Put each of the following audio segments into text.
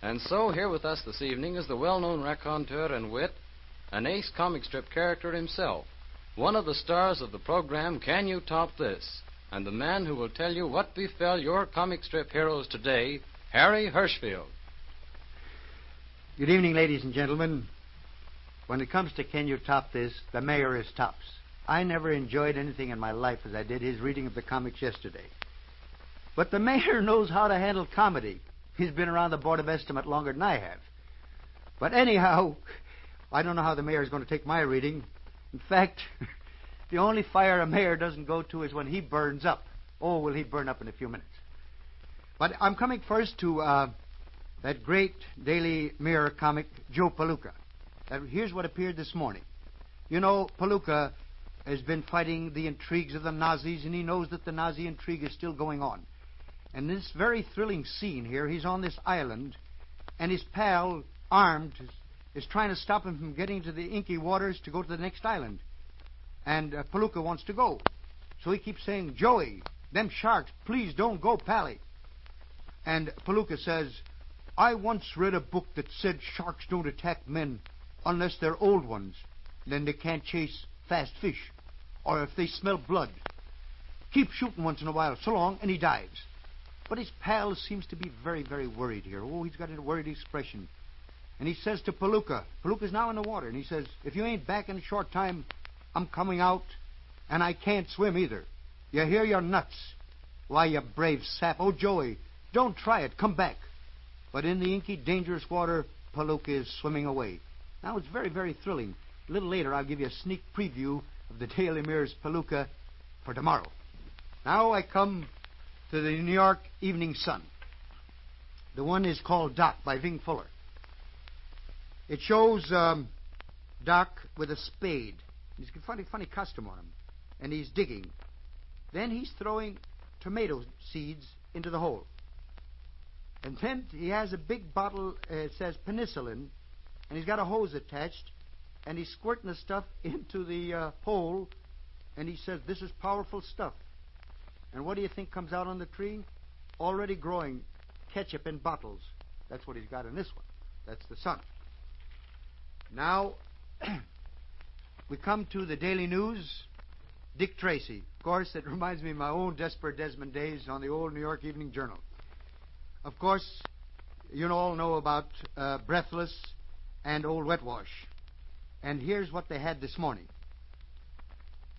And so, here with us this evening is the well-known raconteur and wit, an ace comic strip character himself, one of the stars of the program Can You Top This? And the man who will tell you what befell your comic strip heroes today, Harry Hershfield. Good evening, ladies and gentlemen. When it comes to Can You Top This, the mayor is tops. I never enjoyed anything in my life as I did his reading of the comics yesterday. But the mayor knows how to handle comedy. He's been around the Board of Estimate longer than I have. But anyhow, I don't know how the mayor's going to take my reading. In fact, the only fire a mayor doesn't go to is when he burns up. Oh, will he burn up in a few minutes. But I'm coming first to that great Daily Mirror comic, Joe Palooka. Here's what appeared this morning. You know, Palooka has been fighting the intrigues of the Nazis, and he knows that the Nazi intrigue is still going on. And this very thrilling scene here, he's on this island, and his pal, armed, is trying to stop him from getting to the inky waters to go to the next island. And Palooka wants to go. So he keeps saying, Joey, them sharks, please don't go, Pally. And Palooka says, I once read a book that said sharks don't attack men unless they're old ones. Then they can't chase fast fish, or if they smell blood. Keep shooting once in a while, so long, and he dives. But his pal seems to be very, very worried here. Oh, he's got a worried expression. And he says to Palooka, Palooka's now in the water, and he says, if you ain't back in a short time, I'm coming out, and I can't swim either. You hear, you're nuts. Why, you brave sap. Oh, Joey, don't try it. Come back. But in the inky, dangerous water, Palooka is swimming away. Now, it's very, very thrilling. A little later, I'll give you a sneak preview of the Daily Mirror's Palooka for tomorrow. Now I come to the New York Evening Sun. The one is called Doc by Ving Fuller. It shows Doc with a spade. He's got a funny costume on him. And he's digging. Then he's throwing tomato seeds into the hole. And then he has a big bottle, it says penicillin, and he's got a hose attached, and he's squirting the stuff into the hole, and he says, this is powerful stuff. And what do you think comes out on the tree? Already growing ketchup in bottles. That's what he's got in this one. That's the Sun. Now, we come to the Daily News. Dick Tracy. Of course, it reminds me of my own Desperate Desmond days on the old New York Evening Journal. Of course, you all know about Breathless and Old Wet Wash. And here's what they had this morning.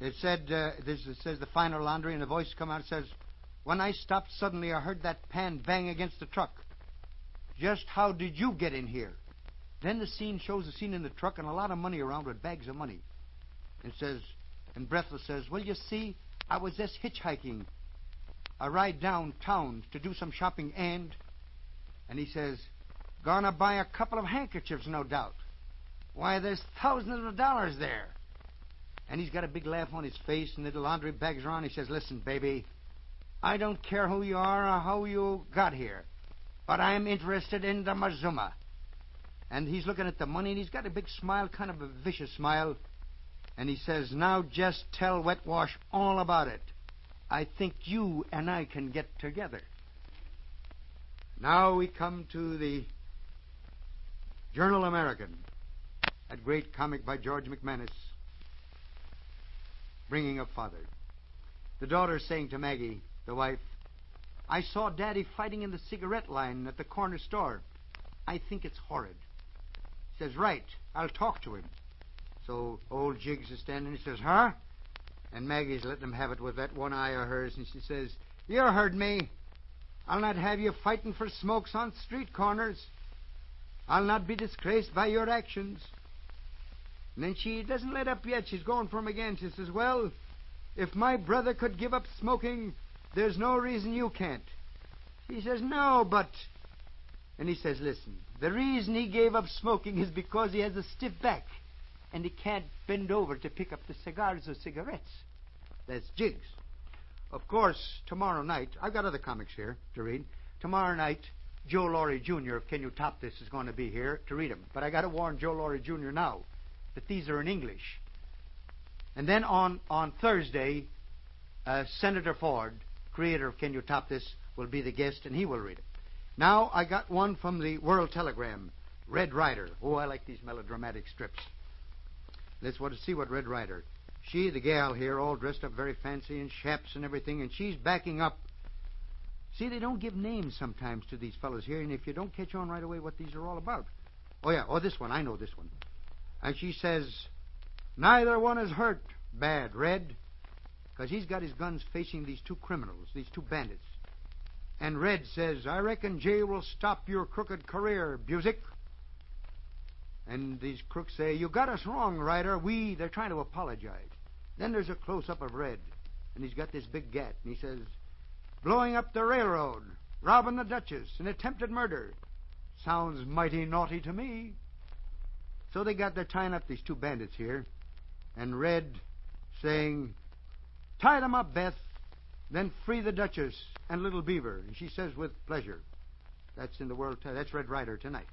It said, it says the final laundry, and the voice come out and says, when I stopped suddenly, I heard that pan bang against the truck. Just how did you get in here? Then the scene shows the scene in the truck and a lot of money around with bags of money. And says, and Breathless says, well, you see, I was just hitchhiking. I ride downtown to do some shopping and he says, gonna buy a couple of handkerchiefs, no doubt. Why, there's thousands of dollars there. And he's got a big laugh on his face, and the laundry bags are on. He says, listen, baby, I don't care who you are or how you got here, but I'm interested in the Mazuma. And he's looking at the money, and he's got a big smile, kind of a vicious smile. And he says, now just tell Wet Wash all about it. I think you and I can get together. Now we come to the Journal American, that great comic by George McManus, Bringing Up Father. The daughter saying to Maggie, the wife, I saw Daddy fighting in the cigarette line at the corner store. I think it's horrid. He says, right, I'll talk to him. So old Jiggs is standing, he says, huh? And Maggie's letting him have it with that one eye of hers, and she says, you heard me. I'll not have you fighting for smokes on street corners. I'll not be disgraced by your actions. And then she doesn't let up yet. She's going for him again. She says, well, if my brother could give up smoking, there's no reason you can't. She says, no, but... And he says, listen, the reason he gave up smoking is because he has a stiff back, and he can't bend over to pick up the cigars or cigarettes. That's Jiggs. Of course, tomorrow night, I've got other comics here to read. Tomorrow night, Joe Laurie Jr. of Can You Top This is going to be here to read them. But I got to warn Joe Laurie Jr. now that these are in English. And then on Thursday, Senator Ford, creator of Can You Top This, will be the guest, and he will read it. Now, I got one from the World Telegram. Red Rider. Oh, I like these melodramatic strips. Let's see what Red Rider. She, the gal here, all dressed up very fancy in chaps and everything, and she's backing up. See, they don't give names sometimes to these fellows here, and if you don't catch on right away what these are all about. Oh, yeah. Oh, this one. I know this one. And she says, neither one is hurt. Bad, Red. Because he's got his guns facing these two criminals, these two bandits. And Red says, I reckon Jay will stop your crooked career, Busick. And these crooks say, you got us wrong, Ryder. They're trying to apologize. Then there's a close-up of Red. And he's got this big gat. And he says, blowing up the railroad, robbing the Duchess, and attempted murder. Sounds mighty naughty to me. So they're tying up these two bandits here. And Red saying, tie them up, Beth. Then free the Duchess and Little Beaver. And she says, with pleasure. That's in the World. That's Red Rider tonight.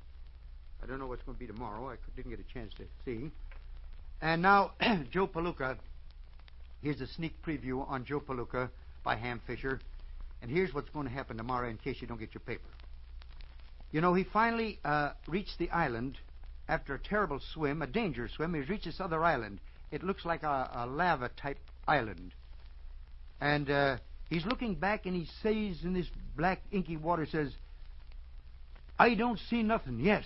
I don't know what's going to be tomorrow. I didn't get a chance to see. And now, Joe Palooka. Here's a sneak preview on Joe Palooka by Ham Fisher. And here's what's going to happen tomorrow in case you don't get your paper. You know, he finally reached the island after a terrible swim, a dangerous swim. He's reached this other island. It looks like a lava-type island. And he's looking back, and he says in this black, inky water, says, I don't see nothing. Yes,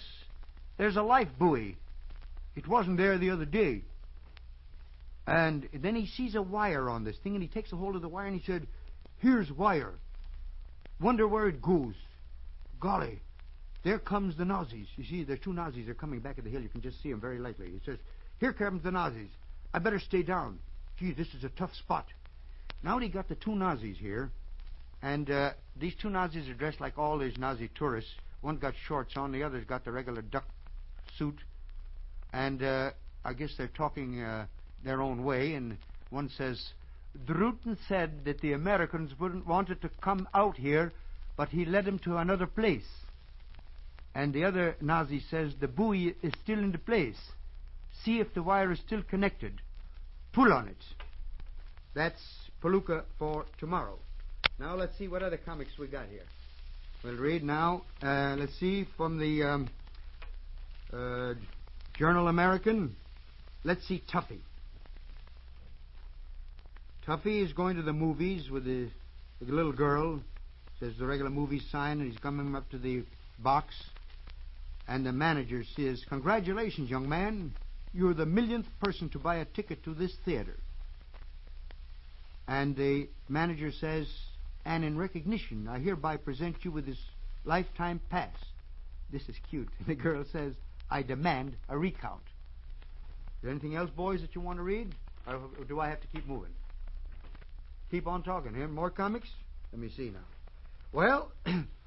there's a life buoy. It wasn't there the other day. And then he sees a wire on this thing, and he takes a hold of the wire, and he said, here's wire. Wonder where it goes. Golly, there comes the Nazis. You see, there's two Nazis. They're coming back at the hill. You can just see them very lightly. He says, here comes the Nazis. I better stay down. Gee, this is a tough spot. Now he got the two Nazis here, and these two Nazis are dressed like all these Nazi tourists. One got shorts on, the other's got the regular duck suit, and I guess they're talking their own way, and one says, Druten said that the Americans wouldn't wanted to come out here, but he led them to another place. And the other Nazi says, the buoy is still in the place. See if the wire is still connected. Pull on it. That's Palooka for tomorrow. Now let's see what other comics we got here. We'll read now, let's see, from the Journal American. Let's see Tuffy. Tuffy is going to the movies with the little girl. Says the regular movie sign, and he's coming up to the box. And the manager says, congratulations, young man. You're the millionth person to buy a ticket to this theater. And the manager says, and in recognition, I hereby present you with this lifetime pass. This is cute. And the girl says, I demand a recount. Is there anything else, boys, that you want to read? Or do I have to keep moving? Keep on talking here. More comics? Let me see now. Well,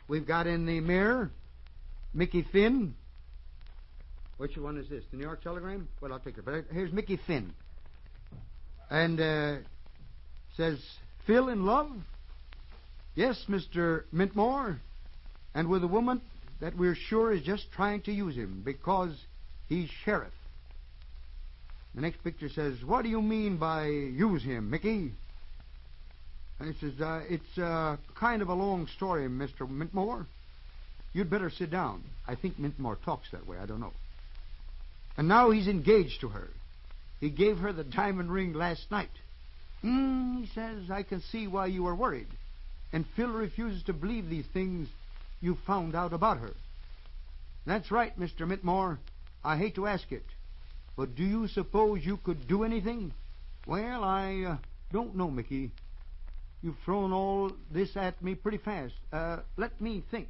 we've got in the Mirror, Mickey Finn. Which one is this? The New York Telegram? Well, I'll take it. But here's Mickey Finn. And says, Phil in love? Yes, Mr. Mintmore. And with a woman that we're sure is just trying to use him because he's sheriff. The next picture says, what do you mean by use him, Mickey? And he says, it's kind of a long story, Mr. Mintmore. You'd better sit down. I think Mintmore talks that way. I don't know. And now he's engaged to her. He gave her the diamond ring last night. He says, I can see why you are worried. And Phil refuses to believe these things you found out about her. That's right, Mr. Mintmore. I hate to ask it. But do you suppose you could do anything? Well, I don't know, Mickey. You've thrown all this at me pretty fast. Let me think.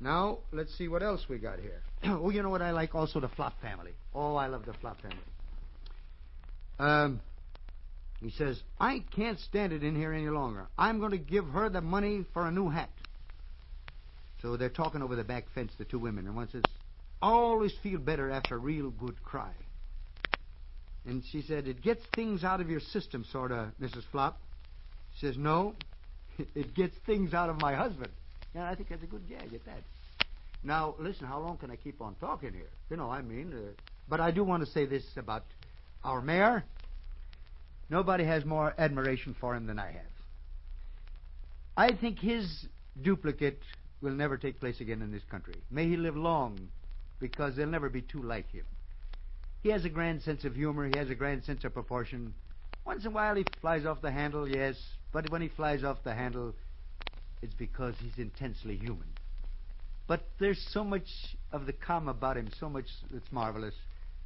Now, let's see what else we got here. Oh, you know what I like? Also the Flop family. Oh, I love the Flop family. He says, I can't stand it in here any longer. I'm going to give her the money for a new hat. So they're talking over the back fence, the two women. And one says, I always feel better after a real good cry. And she said, it gets things out of your system, sort of, Mrs. Flop. She says, no, it gets things out of my husband. Yeah, I think that's a good gag at that. Now, listen, how long can I keep on talking here? You know, I mean, but I do want to say this about our mayor. Nobody has more admiration for him than I have. I think his duplicate will never take place again in this country. May he live long, because there'll never be two like him. He has a grand sense of humor. He has a grand sense of proportion. Once in a while he flies off the handle, yes, but when he flies off the handle, it's because he's intensely human. But there's so much of the calm about him, so much that's marvelous,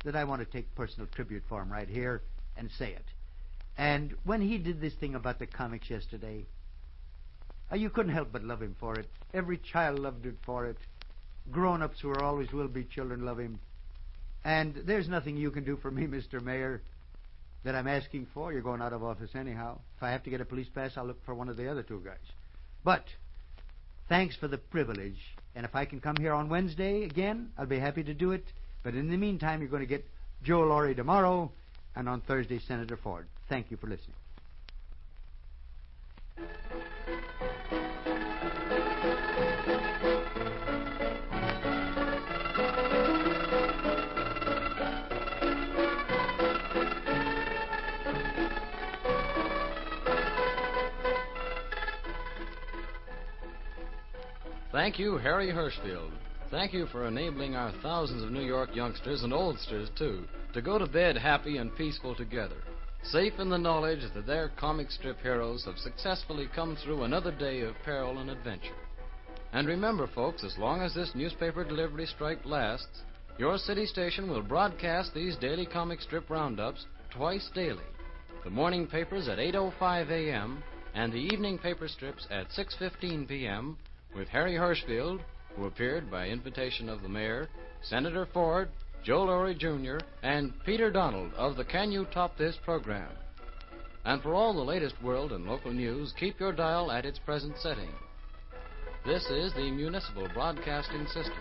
that I want to take personal tribute for him right here and say it. And when he did this thing about the comics yesterday, you couldn't help but love him for it. Every child loved him for it. Grown-ups who are always will be children love him. And there's nothing you can do for me, Mr. Mayor, that I'm asking for. You're going out of office anyhow. If I have to get a police pass, I'll look for one of the other two guys. But thanks for the privilege. And if I can come here on Wednesday again, I'll be happy to do it. But in the meantime, you're going to get Joe Laurie tomorrow, and on Thursday, Senator Ford. Thank you for listening. Thank you, Harry Hershfield. Thank you for enabling our thousands of New York youngsters and oldsters, too, to go to bed happy and peaceful together, safe in the knowledge that their comic strip heroes have successfully come through another day of peril and adventure. And remember, folks, as long as this newspaper delivery strike lasts, your city station will broadcast these daily comic strip roundups twice daily. The morning papers at 8:05 a.m. and the evening paper strips at 6:15 p.m., with Harry Hershfield, who appeared by invitation of the mayor, Senator Ford, Joe Laurie Jr., and Peter Donald of the Can You Top This program. And for all the latest world and local news, keep your dial at its present setting. This is the Municipal Broadcasting System.